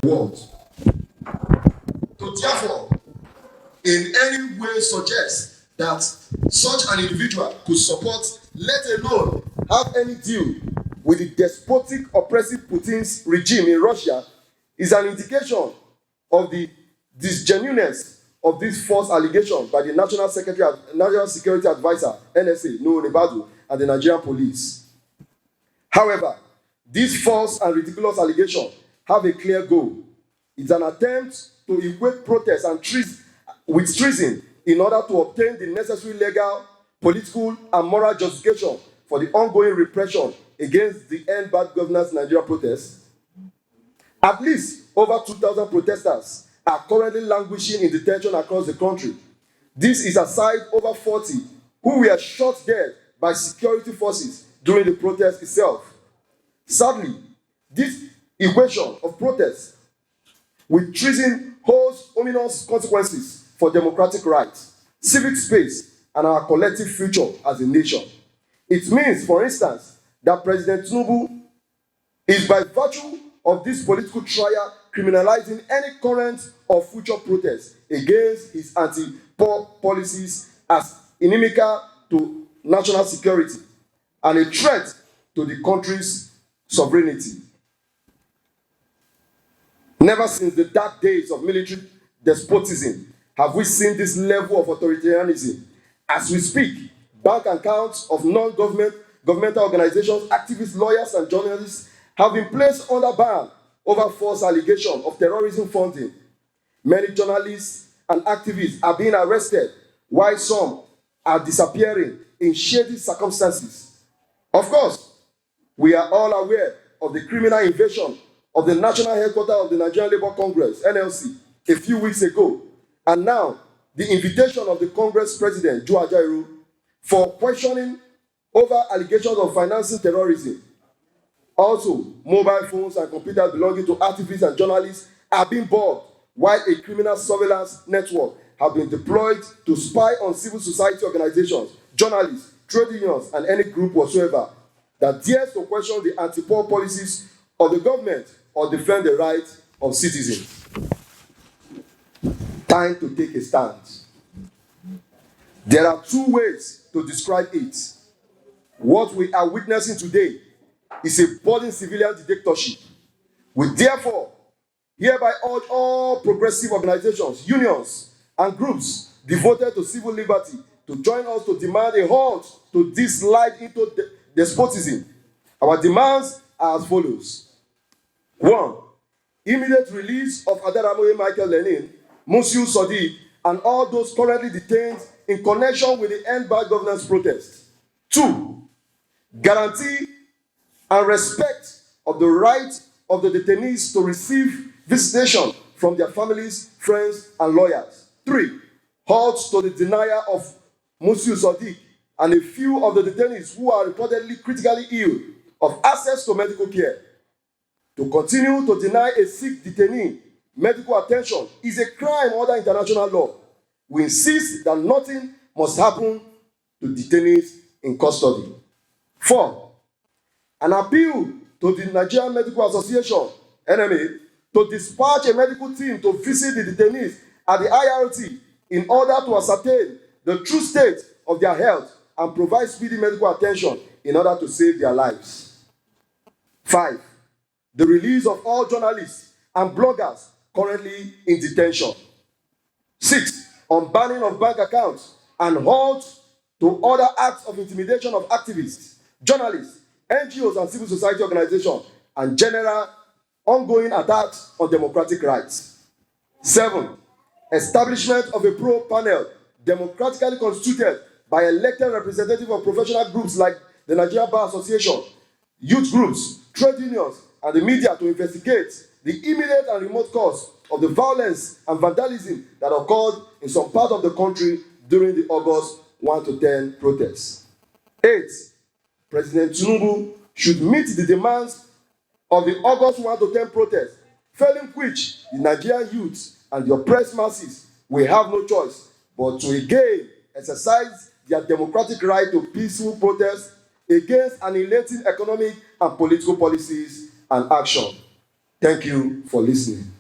world. To therefore, in any way suggest that such an individual could support, let alone have any deal with the despotic, oppressive Putin's regime in Russia, is an indication of the disgenuineness of this false allegation by the National Security Advisor, NSA, Nuhu Ribadu, and the Nigerian police. However, these false and ridiculous allegations have a clear goal. It's an attempt to equate protest and with treason in order to obtain the necessary legal, political, and moral justification for the ongoing repression against the End Bad Governance Nigeria protests. At least over 2,000 protesters are currently languishing in detention across the country. This is aside over 40 who were shot dead by security forces during the protest itself. Sadly, this equation of protest with treason holds ominous consequences for democratic rights, civic space, and our collective future as a nation. It means, for instance, that President Tinubu is, by virtue of this political trial, criminalizing any current or future protest against his anti-poor policies as inimical to national security and a threat to the country's sovereignty. Never since the dark days of military despotism have we seen this level of authoritarianism. As we speak, bank accounts of non-governmental organizations, activists, lawyers, and journalists have been placed under ban over false allegations of terrorism funding. Many journalists and activists are being arrested, while some are disappearing in shady circumstances. Of course, we are all aware of the criminal invasion of the national headquarters of the Nigerian Labour Congress, NLC, a few weeks ago, and now the invitation of the Congress President, Joe Ajaero, for questioning over allegations of financing terrorism. Also, mobile phones and computers belonging to activists and journalists are being bought, while a criminal surveillance network have been deployed to spy on civil society organizations, journalists, trade unions, and any group whatsoever that dares to question the anti-poor policies of the government or defend the rights of citizens. Time to take a stand. There are two ways to describe it. What we are witnessing today is a budding civilian dictatorship. We therefore hereby urge all progressive organizations, unions, and groups devoted to civil liberty to join us to demand a halt to this slide into despotism. Our demands are as follows. 1. Immediate release of Adaramoye Michael Lenin, Musiu Sadiq, and all those currently detained in connection with the End Bad Governance protest. 2. Guarantee and respect of the right of the detainees to receive visitation from their families, friends, and lawyers. 3. Halt to the denial of Musiu Sadiq and a few of the detainees who are reportedly critically ill of access to medical care. To continue to deny a sick detainee medical attention is a crime under international law. We insist that nothing must happen to detainees in custody. 4. An appeal to the Nigerian Medical Association, NMA, to dispatch a medical team to visit the detainees at the IRT in order to ascertain the true state of their health and provide speedy medical attention in order to save their lives. 5. The release of all journalists and bloggers currently in detention. 6. Unbanning of bank accounts and halt to other acts of intimidation of activists, journalists, NGOs, and civil society organizations, and general ongoing attacks on democratic rights. 7. Establishment of a pro-panel democratically constituted by elected representatives of professional groups like the Nigerian Bar Association, youth groups, trade unions, and the media to investigate the immediate and remote cause of the violence and vandalism that occurred in some part of the country during the August 1 to 10 protests. 8. President Tinubu should meet the demands of the August 1 to 10 protests, failing which the Nigerian youth and the oppressed masses will have no choice but to again exercise their democratic right to peaceful protest against annihilating economic and political policies and action. Thank you for listening.